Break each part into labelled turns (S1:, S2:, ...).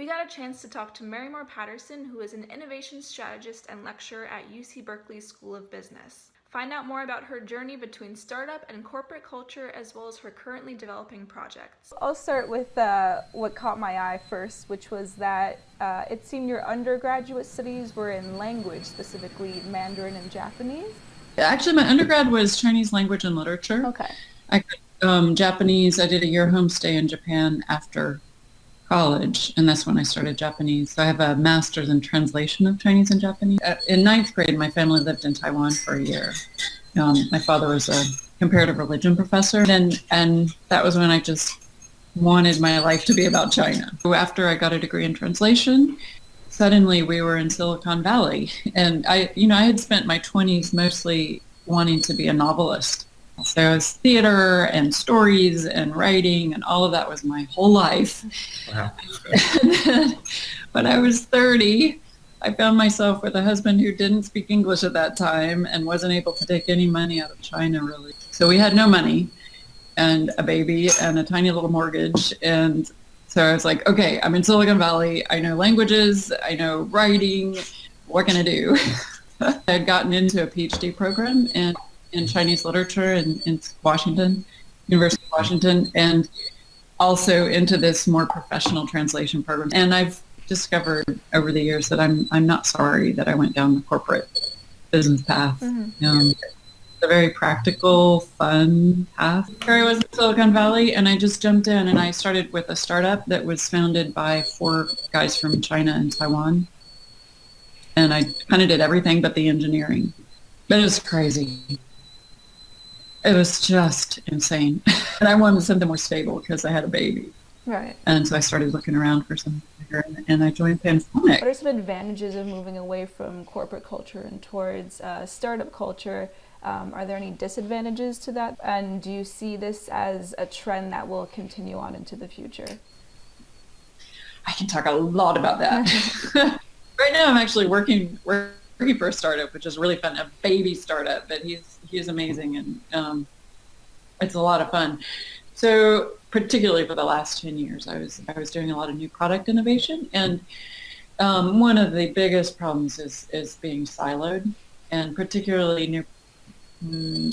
S1: We got a chance to talk to Mary Moore Patterson, who is an innovation strategist and lecturer at UC Berkeley School of Business. Find out more about her journey between startup and corporate culture, as well as her currently developing projects.
S2: I'll start with what caught my eye first, which was that it seemed your undergraduate studies were in language, specifically Mandarin and Japanese.
S3: Actually, my undergrad was Chinese language and literature.
S2: Okay.
S3: I Japanese. I did a year homestay in Japan after college, and that's when I started Japanese. So I have a master's in translation of Chinese and Japanese. In ninth grade, my family lived in Taiwan for a year. My father was a comparative religion professor, and that was when I just wanted my life to be about China. So after I got a degree in translation, suddenly we were in Silicon Valley, and I had spent my 20s mostly wanting to be a novelist. So it was theater and stories and writing, and all of that was my whole life.
S4: Wow.
S3: And then, when I was 30, I found myself with a husband who didn't speak English at that time and wasn't able to take any money out of China, really. So we had no money and a baby and a tiny little mortgage. And so I was like, okay, I'm in Silicon Valley. I know languages. I know writing. What can I do? I had gotten into a PhD program in Chinese literature in Washington, University of Washington, and also into this more professional translation program. And I've discovered over the years that I'm not sorry that I went down the corporate business path.
S2: Mm-hmm.
S3: It's a very practical, fun path. Here I was in Silicon Valley, and I just jumped in, and I started with a startup that was founded by 4 guys from China and Taiwan. And I kind of did everything but the engineering. But it was crazy. It was just insane. And I wanted something more stable because I had a baby.
S2: Right.
S3: And so I started looking around for something bigger, and I joined Panasonic.
S2: What are some advantages of moving away from corporate culture and towards startup culture? Are there any disadvantages to that? And do you see this as a trend that will continue on into the future?
S3: I can talk a lot about that. Right now I'm actually working for a startup, which is really fun, a baby startup, but he's amazing, and it's a lot of fun. So particularly for the last 10 years, I was doing a lot of new product innovation, and one of the biggest problems is being siloed, and particularly new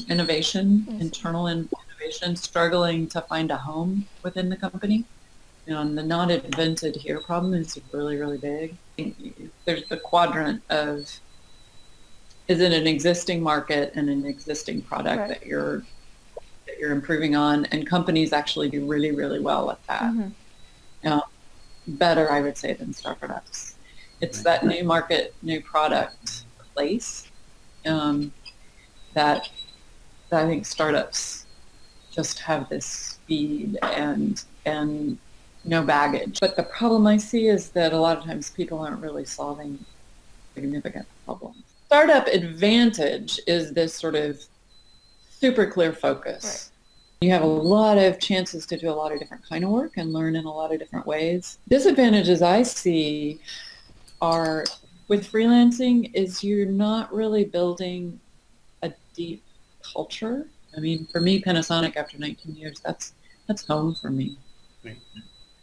S3: innovation, internal innovation, struggling to find a home within the company. The not invented here problem is really, really big. There's the quadrant of, is it an existing market and an existing product
S2: Right.
S3: that you're improving on, and companies actually do really, really well at that.
S2: Mm-hmm.
S3: Better, I would say, than startups. It's that new market, new product place that I think startups just have this speed and no baggage. But the problem I see is that a lot of times people aren't really solving significant problems. Startup advantage is this sort of super clear focus. Right. You have a lot of chances to do a lot of different kind of work and learn in a lot of different ways. Disadvantages I see are with freelancing is you're not really building a deep culture. I mean, for me, Panasonic after 19 years, that's home for me.
S4: Right.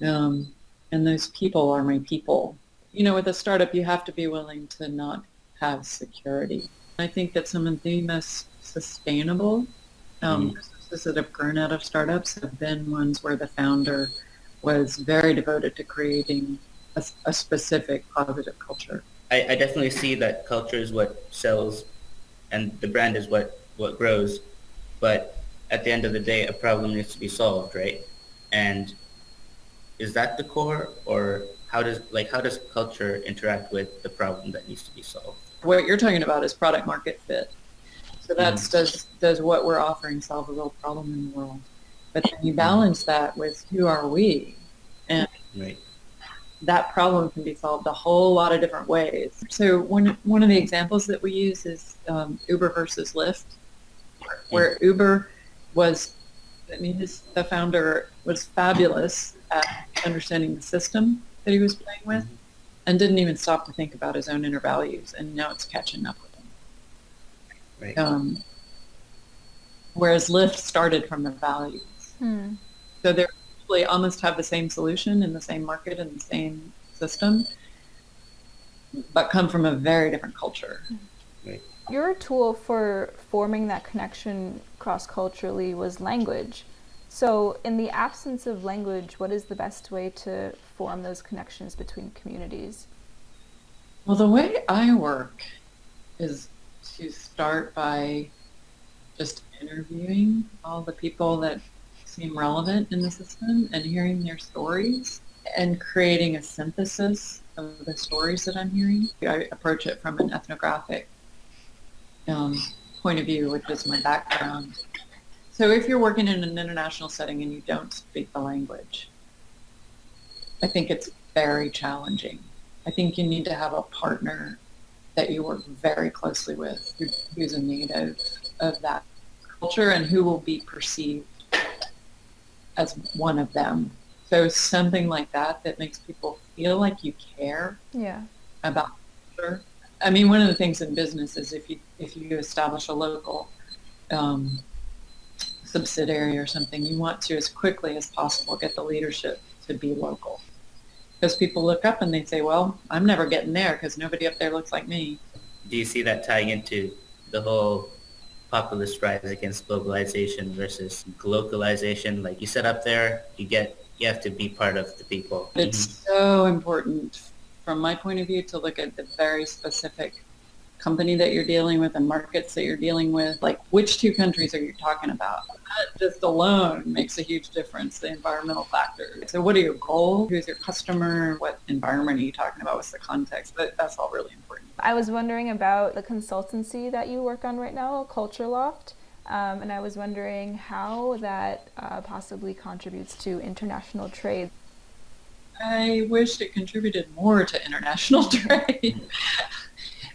S3: And those people are my people. With a startup, you have to be willing to not have security. I think that some of the most sustainable businesses that have grown out of startups have been ones where the founder was very devoted to creating a specific positive culture.
S4: I definitely see that culture is what sells and the brand is what grows. But at the end of the day, a problem needs to be solved, right? And is that the core, or how does culture interact with the problem that needs to be solved?
S3: What you're talking about is product market fit. So that's does what we're offering solve a real problem in the world? But then you balance that with who are we? And
S4: Right.
S3: that problem can be solved a whole lot of different ways. So one of the examples that we use is Uber versus Lyft, where Uber was, the founder was fabulous at understanding the system that he was playing with, and didn't even stop to think about his own inner values, and now it's catching up with him.
S4: Right.
S3: Whereas Lyft started from the values. So they almost have the same solution in the same market and the system, but come from a very different culture.
S4: Right.
S2: Your tool for forming that connection cross-culturally was language. So in the absence of language, what is the best way to form those connections between communities?
S3: Well, the way I work is to start by just interviewing all the people that seem relevant in the system and hearing their stories and creating a synthesis of the stories that I'm hearing. I approach it from an ethnographic point of view, which is my background. So if you're working in an international setting and you don't speak the language, I think it's very challenging. I think you need to have a partner that you work very closely with who's a native of that culture and who will be perceived as one of them. So something like that makes people feel like you care about culture. I mean, one of the things in business is if you establish a local subsidiary or something, you want to, as quickly as possible, get the leadership to be local. Because people look up and they say, well, I'm never getting there because nobody up there looks like me.
S4: Do you see that tying into the whole populist rise against globalization versus glocalization? Like you set up there, you have to be part of the people.
S3: It's so important from my point of view to look at the very specific company that you're dealing with and markets that you're dealing with. Like which two countries are you talking about? That just alone makes a huge difference, the environmental factor. So what are your goals? Who's your customer? What environment are you talking about? What's the context? But that's all really important.
S2: I was wondering about the consultancy that you work on right now, Culture Loft, and I was wondering how that possibly contributes to international trade.
S3: I wished it contributed more to international trade.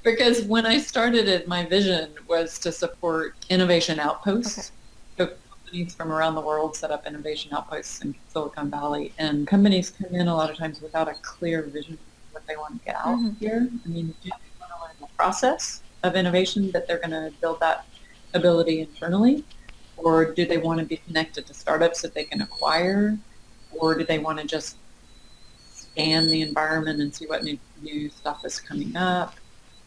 S3: Because when I started it, my vision was to support innovation outposts. So companies from around the world set up innovation outposts in Silicon Valley, and companies come in a lot of times without a clear vision of what they want to get out here. I mean, do they want to learn the process of innovation that they're going to build that ability internally? Or do they want to be connected to startups that they can acquire? Or do they want to just scan the environment and see what new stuff is coming up?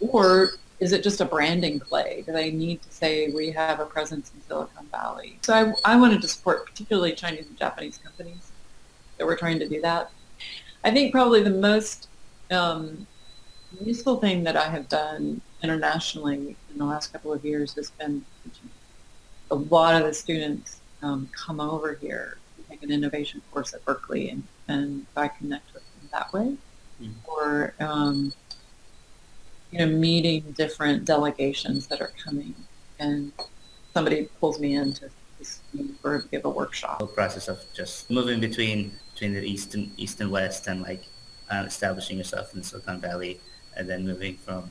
S3: Or is it just a branding play? Do they need to say, we have a presence in Silicon Valley? So I wanted to support particularly Chinese and Japanese companies that were trying to do that. I think probably the most useful thing that I have done internationally in the last couple of years has been a lot of the students come over here to take an innovation course at Berkeley, and I connect with them that way. Or meeting different delegations that are coming, and somebody pulls me in to or give a workshop.
S4: The process of just moving between the east and west, and like establishing yourself in Silicon Valley, and then moving from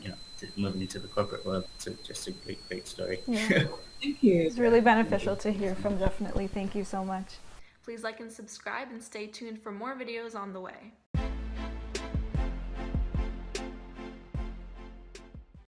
S4: moving into the corporate world. It's just a great story.
S2: Yeah.
S3: Thank you.
S2: It's really beneficial to hear from. Definitely. Thank you so much.
S1: Please like and subscribe and stay tuned for more videos on the way.